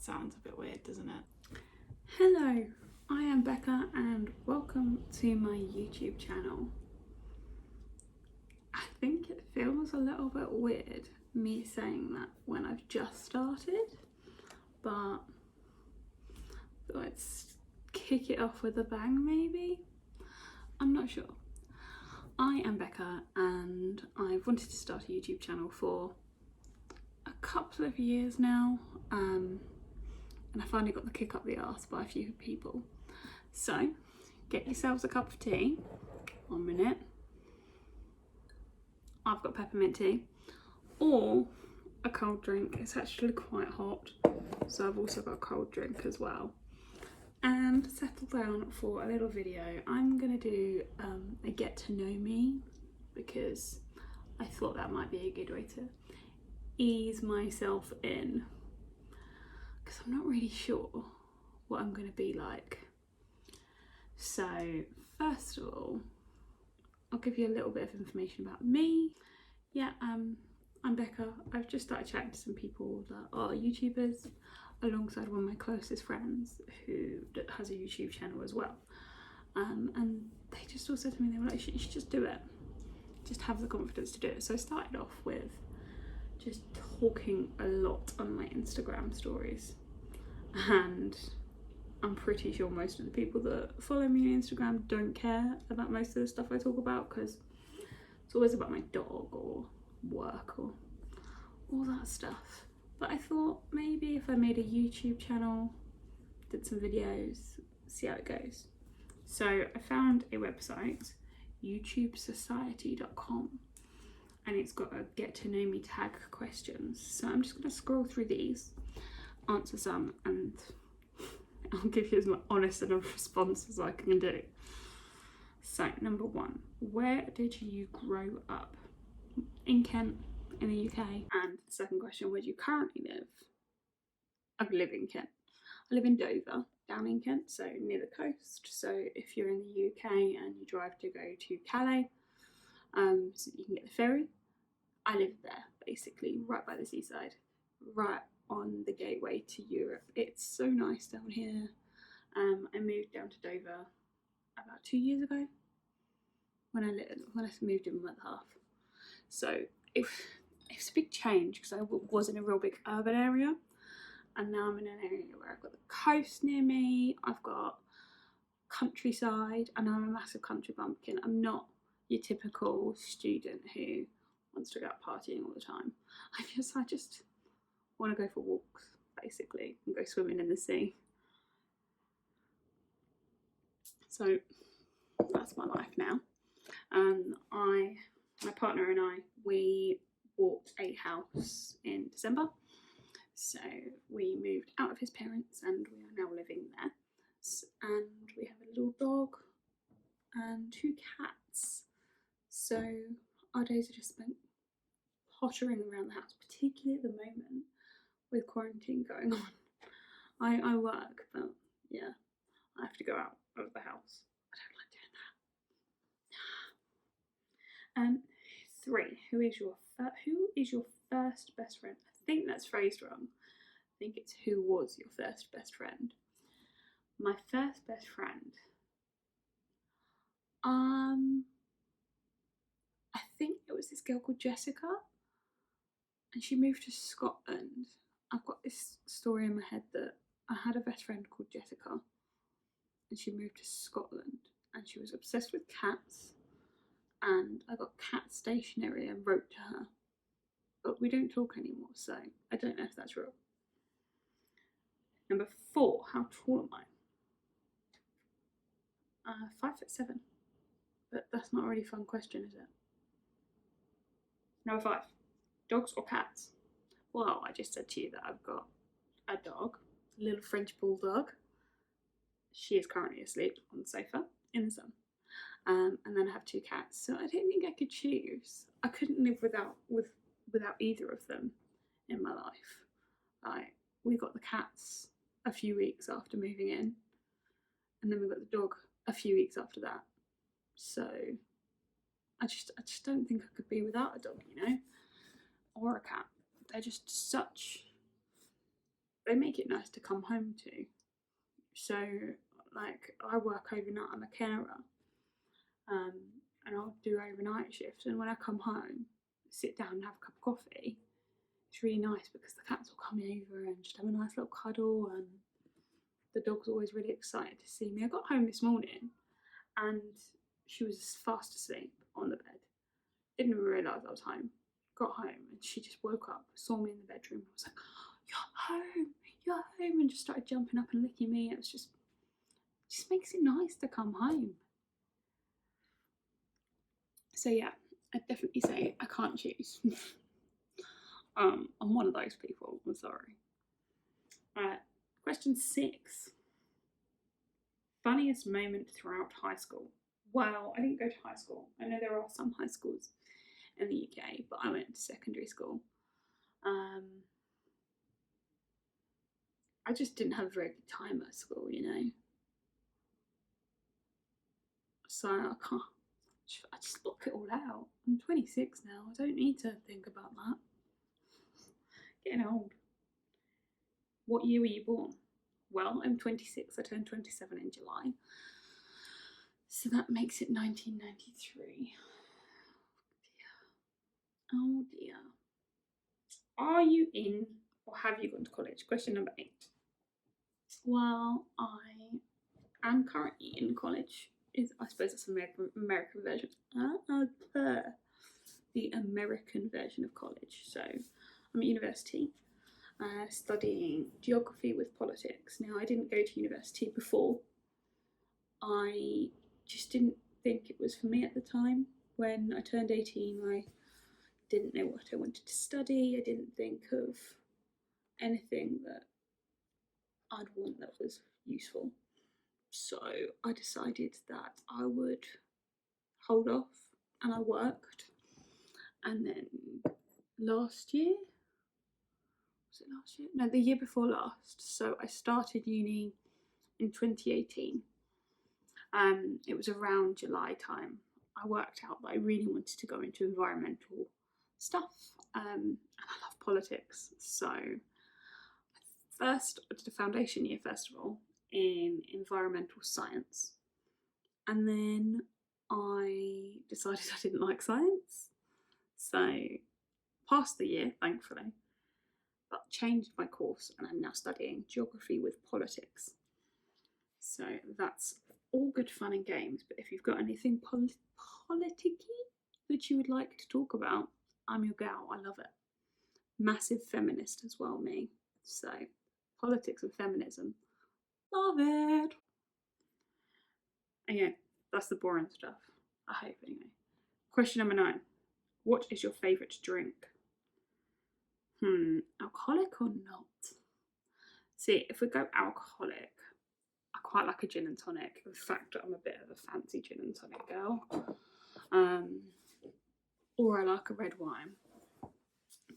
That sounds a bit weird, doesn't it? Hello, I am Becca and welcome to my YouTube channel. I think it feels a little bit weird me saying that when I've just started, but let's kick it off with a bang maybe? I'm not sure. I am Becca and I've wanted to start a YouTube channel for a couple of years now, and I finally got the kick up the arse by a few people. So get yourselves a cup of tea. 1 minute. I've got peppermint tea or a cold drink. It's actually quite hot, so I've also got a cold drink as well. And settle down for a little video. I'm gonna do a get to know me because I thought that might be a good way to ease myself in, because I'm not really sure what I'm gonna be like. So first of all, I'll give you a little bit of information about me. Yeah, I'm Becca. I've just started chatting to some people that are YouTubers alongside one of my closest friends who has a YouTube channel as well. And they just all said to me, they were like, you should just do it. Just have the confidence to do it. So I started off with just talking a lot on my Instagram stories. And I'm pretty sure most of the people that follow me on Instagram don't care about most of the stuff I talk about, because it's always about my dog or work or all that stuff. But I thought maybe if I made a YouTube channel, did some videos, see how it goes. So I found a website, youtubesociety.com, and it's got a get to know me tag questions. So I'm just going to scroll through these, answer some, and I'll give you as honest a response as I can do. So number 1, where did you grow up? In Kent, in the UK. And the second question, where do you currently live? I live in Kent. I live in Dover, down in Kent, so near the coast. So if you're in the UK and you drive to go to Calais, so you can get the ferry. I live there, basically, right by the seaside, right on the gateway to Europe. It's so nice down here. I moved down to Dover about 2 years ago when I moved in with my other half. So it was a big change because I was in a real big urban area, and now I'm in an area where I've got the coast near me, I've got countryside, and I'm a massive country bumpkin. I'm not your typical student who wants to go out partying all the time. I just want to go for walks, basically, and go swimming in the sea. So that's my life now. My partner and I, we bought a house in December. So we moved out of his parents and we are now living there. And we have a little dog and 2 cats. So our days are just spent pottering around the house, particularly at the moment with quarantine going on. I work, but yeah, I have to go out of the house. I don't like doing that. 3, who is your first best friend? I think that's phrased wrong. I think it's who was your first best friend. My first best friend, I think it was this girl called Jessica, and she moved to Scotland. I've got this story in my head that I had a best friend called Jessica, and she moved to Scotland, and she was obsessed with cats, and I got cat stationery and wrote to her, but we don't talk anymore, so I don't know if that's real. Number 4, how tall am I? 5'7", but that's not a really fun question, is it? Number 5, dogs or cats? Well, I just said to you that I've got a dog, a little French bulldog. She is currently asleep on the sofa in the sun. And then I have 2 cats, so I don't think I could choose. I couldn't live without either of them in my life. We got the cats a few weeks after moving in, and then we got the dog a few weeks after that. So I just don't think I could be without a dog, or a cat. They're just such they make it nice to come home to. So, like, I work overnight, I'm a carer, and I'll do overnight shifts. And when I come home, sit down and have a cup of coffee, it's really nice because the cats will come over and just have a nice little cuddle, and the dog's always really excited to see me. I got home this morning and she was fast asleep on the bed. Didn't even realise I was home. Got home and she just woke up, saw me in the bedroom, and was like, you're home, and just started jumping up and licking me. It was just makes it nice to come home. So yeah, I'd definitely say I can't choose. I'm one of those people, I'm sorry. Alright, question 6. Funniest moment throughout high school. Well, I didn't go to high school. I know there are some high schools in the UK, but I went to secondary school. I just didn't have a very good time at school, you know. So I just block it all out. I'm 26 now. I don't need to think about that. Getting old. What year were you born? Well, I'm 26. I turned 27 in July. So that makes it 1993. Oh dear. Are you in or have you gone to college? Question number 8. Well, I am currently in college. I suppose it's the American version. The American version of college. So I'm at university, studying geography with politics. Now, I didn't go to university before. I just didn't think it was for me at the time. When I turned 18, I didn't know what I wanted to study. I didn't think of anything that I'd want that was useful. So I decided that I would hold off, and I worked. And then last year, was it last year? No, the year before last. So I started uni in 2018. It was around July time. I worked out that I really wanted to go into environmental stuff, and I love politics. So first, I did a foundation year first of all in environmental science, and then I decided I didn't like science, so passed the year thankfully, but changed my course and I'm now studying geography with politics. So that's all good fun and games, but if you've got anything politicky that you would like to talk about, I'm your gal. I love it. Massive feminist as well, me. So politics and feminism, love it. Okay, that's the boring stuff, I hope anyway. Question number 9. What is your favourite drink? Alcoholic or not? See, if we go alcoholic, I quite like a gin and tonic. In fact, I'm a bit of a fancy gin and tonic girl. Or I like a red wine.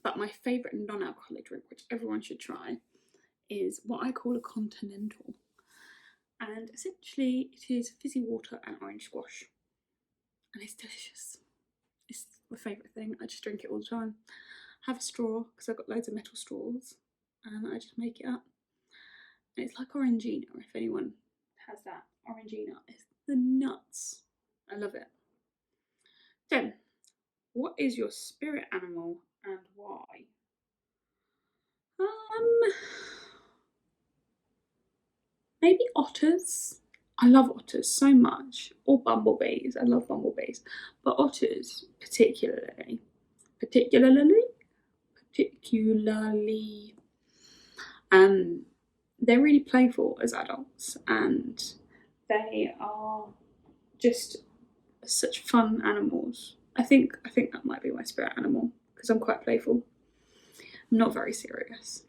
But my favourite non-alcoholic drink, which everyone should try, is what I call a continental. And essentially it is fizzy water and orange squash. And it's delicious. It's my favourite thing. I just drink it all the time. Have a straw, because I've got loads of metal straws, and I just make it up. And it's like Orangina, if anyone has that. Orangina is the nuts. I love it. 10. What is your spirit animal and why? Maybe otters. I love otters so much. Or bumblebees. I love bumblebees. But otters particularly. They're really playful as adults, and they are just such fun animals. I think that might be my spirit animal, because I'm quite playful. I'm not very serious.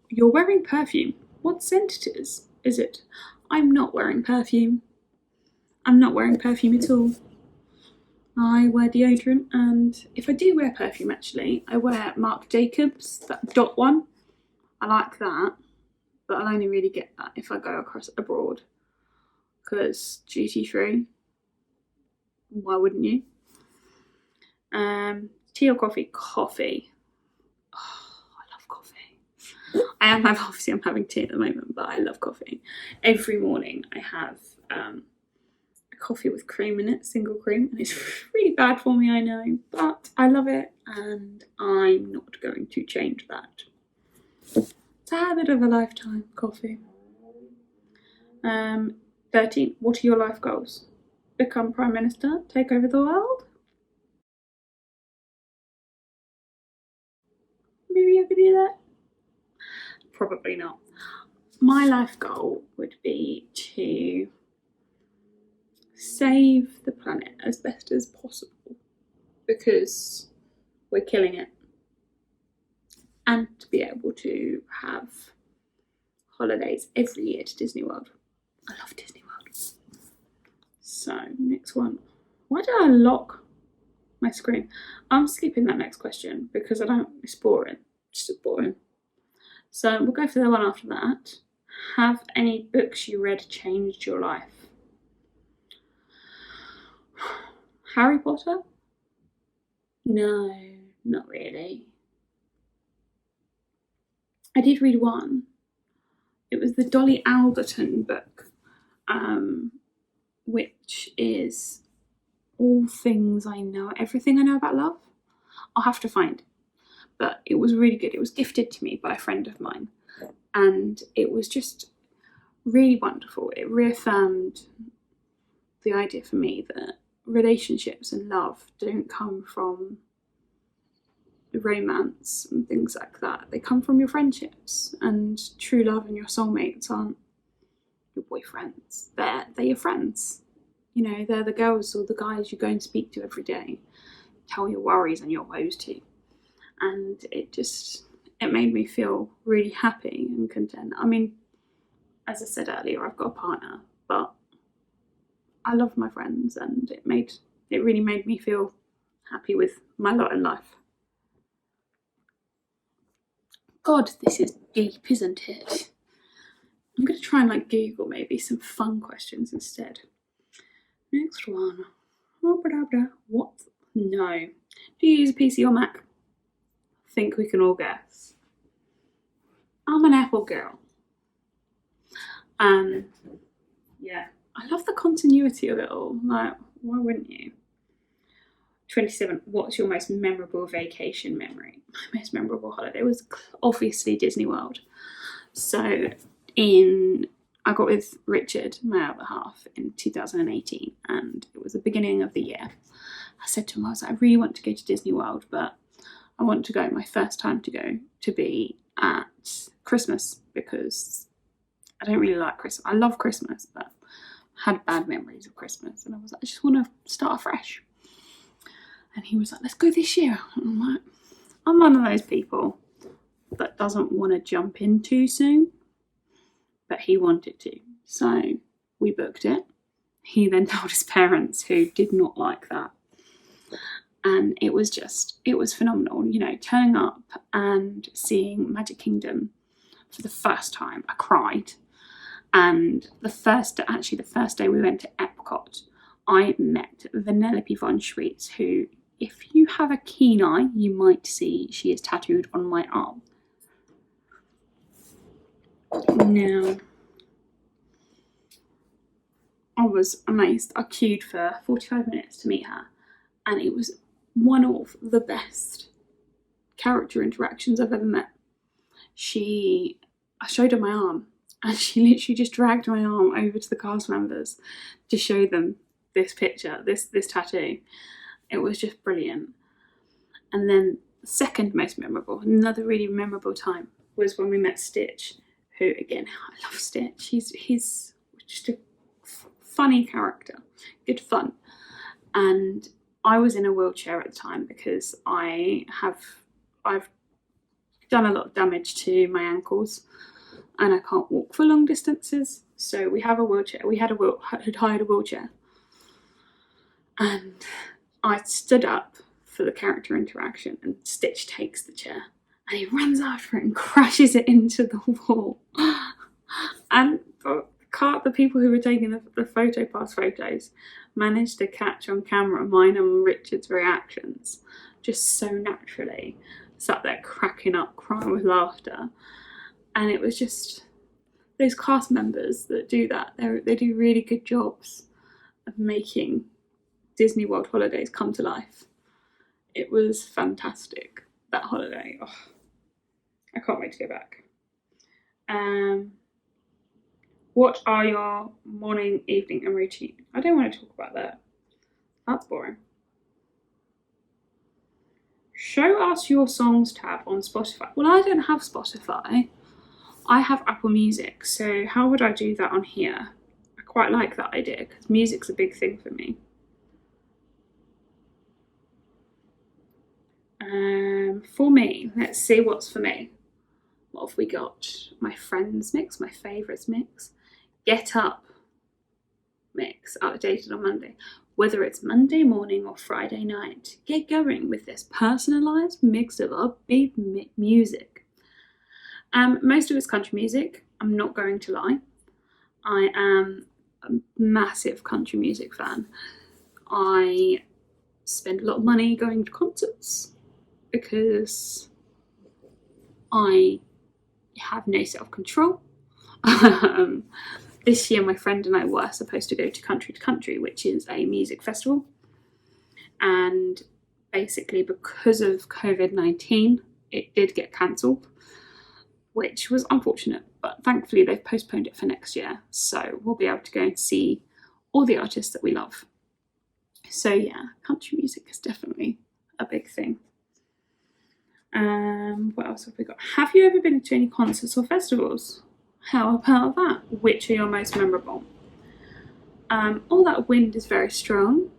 You're wearing perfume. What scent is it? I'm not wearing perfume. I'm not wearing perfume at all. I wear deodorant, and if I do wear perfume, actually, I wear Marc Jacobs, that dot one. I like that, but I'll only really get that if I go across abroad, because duty free. Why wouldn't you? Tea or coffee? Coffee. Oh, I love I'm having tea at the moment, but I love coffee. Every morning I have a coffee with cream in it, single cream, and it's really bad for me, I know, but I love it and I'm not going to change that. It's a habit of a lifetime, coffee. 13. What are your life goals? Become Prime Minister? Take over the world? Maybe I could do that. Probably not. My life goal would be to save the planet as best as possible because we're killing it, and to be able to have holidays every year to Disney World. I love Disney World. So next one. Why did I lock my screen? I'm skipping that next question because it's boring. It's just boring. So we'll go for the one after that. Have any books you read changed your life? Harry Potter? No, not really. I did read one. It was the Dolly Alderton book, which is All Things I Know, Everything I Know About Love. I'll have to find it. But it was really good. It was gifted to me by a friend of mine. And it was just really wonderful. It reaffirmed the idea for me that relationships and love don't come from romance and things like that. They come from your friendships, and true love and your soulmates aren't your boyfriends. They're your friends. You know, they're the girls or the guys you go and speak to every day, tell your worries and your woes to. And it made me feel really happy and content. I mean, as I said earlier, I've got a partner, but I love my friends, and it really made me feel happy with my lot in life. God, this is deep, isn't it? I'm going to try and Google maybe some fun questions instead. Next one. What? No. Do you use a PC or Mac? I think we can all guess. I'm an Apple girl. Yeah, I love the continuity of it all. Why wouldn't you? 27. What's your most memorable vacation memory? My most memorable holiday was obviously Disney World. So I got with Richard, my other half, in 2018, and it was the beginning of the year. I said to him, I really want to go to Disney World, but I want to go, my first time to go, to be at Christmas, because I don't really like Christmas. I love Christmas, but I had bad memories of Christmas, and I was like, I just want to start afresh. And he was like, let's go this year. And I'm like, I'm one of those people that doesn't want to jump in too soon, but he wanted to. So we booked it. He then told his parents, who did not like that. And it was phenomenal, you know, turning up and seeing Magic Kingdom for the first time. I cried. And the first day we went to Epcot, I met Vanellope von Schweetz, who, if you have a keen eye, you might see she is tattooed on my arm. Now, I was amazed. I queued for 45 minutes to meet her, and it was one of the best character interactions I've ever met. I showed her my arm, and she literally just dragged my arm over to the cast members to show them this picture, this tattoo. It was just brilliant. And then the second most memorable, another really memorable time, was when we met Stitch, who, again, I love Stitch. He's just a funny character, good fun. And I was in a wheelchair at the time because I've done a lot of damage to my ankles and I can't walk for long distances. So we have a wheelchair. We had hired a wheelchair. And I stood up for the character interaction, and Stitch takes the chair and he runs after it and crashes it into the wall. And the people who were taking the PhotoPass photos managed to catch on camera mine and Richard's reactions just so naturally. Sat there cracking up, crying with laughter. and it was just those cast members that do that. They do really good jobs of making Disney World holidays come to life. It was fantastic, that holiday. Oh, I can't wait to go back. What are your morning, evening and routine? I don't want to talk about that. That's boring. Show us your songs tab on Spotify. Well, I don't have Spotify. I have Apple Music, so how would I do that on here? I quite like that idea because music's a big thing for me. For me, let's see what's for me. What have we got? My friends mix, my favourites mix, Get Up mix, updated on Monday. Whether it's Monday morning or Friday night, get going with this personalised mix of upbeat music. Most of it's country music, I'm not going to lie. I am a massive country music fan. I spend a lot of money going to concerts because I have no self-control. This year my friend and I were supposed to go to Country, which is a music festival, and basically because of COVID-19 it did get cancelled, which was unfortunate, but thankfully they've postponed it for next year, so we'll be able to go and see all the artists that we love. So yeah, country music is definitely a big thing. What else have we got? Have you ever been to any concerts or festivals? How about that? Which are your most memorable? All That Wind is very strong.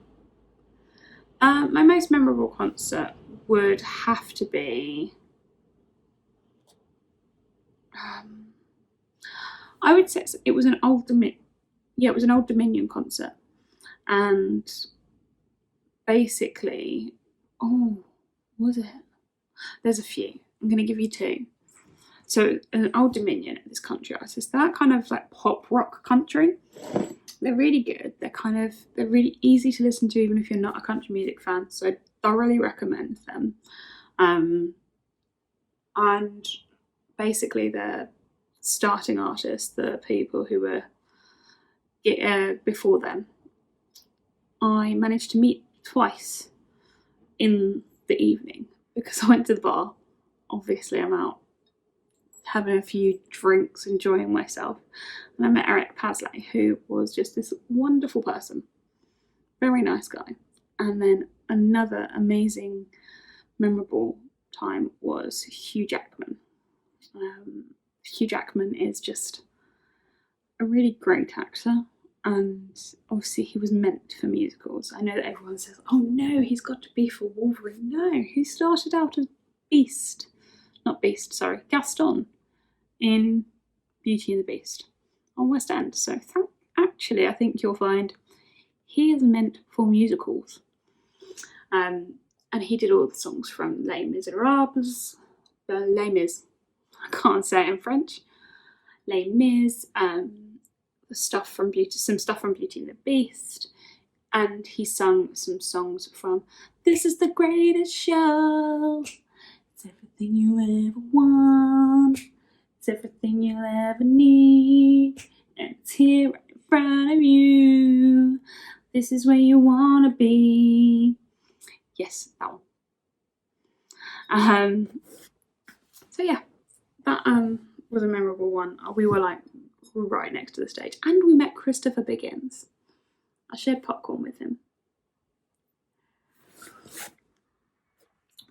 My most memorable concert would have to be, I would say it was an Old Dominion concert, and basically, was it? There's a few. I'm going to give you two. So an Old Dominion, this country artist, they're kind of like pop rock country. They're really good. They're really easy to listen to even if you're not a country music fan. So I thoroughly recommend them. And basically the starting artists, the people who were before them, I managed to meet twice in the evening because I went to the bar. Obviously I'm out having a few drinks, enjoying myself, and I met Eric Pasley, who was just this wonderful person, very nice guy. And then another amazing memorable time was Hugh Jackman. Hugh Jackman is just a really great actor, and obviously he was meant for musicals. I know that everyone says, oh no, he's got to be for Wolverine. No, he started out as Gaston in Beauty and the Beast on West End. So actually I think you'll find he is meant for musicals. And he did all the songs from Les Miserables, Les Mis, I can't say it in French, Les Mis, some stuff from Beauty and the Beast, and he sung some songs from This Is the Greatest Show, it's everything you ever want, it's everything you'll ever need, and it's here right in front of you, this is where you want to be. Yes, that one. So yeah, that was a memorable one. We were right next to the stage, and we met Christopher Biggins. I shared popcorn with him.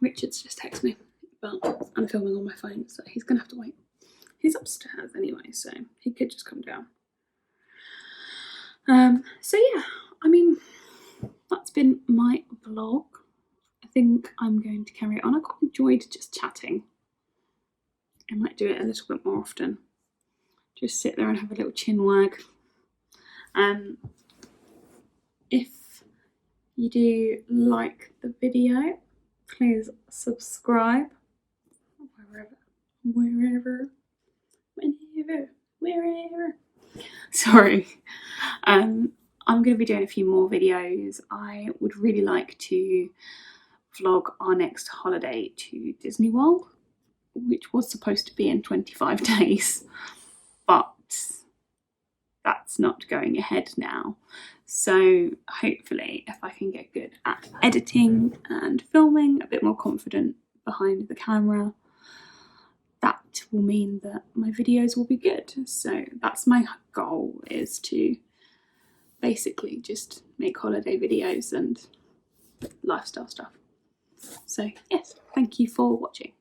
Richard's just texted me, but I'm filming on my phone, so he's gonna have to wait. He's upstairs anyway, so he could just come down. So yeah, I mean, that's been my vlog. I think I'm going to carry it on. I quite enjoyed just chatting. I might do it a little bit more often. Just sit there and have a little chin wag. If you do like the video, please subscribe. Wherever. Sorry. I'm going to be doing a few more videos. I would really like to vlog our next holiday to Disney World, which was supposed to be in 25 days, but that's not going ahead now. So hopefully if I can get good at editing and filming, a bit more confident behind the camera, that will mean that my videos will be good. So that's my goal, is to basically just make holiday videos and lifestyle stuff. So yes, thank you for watching.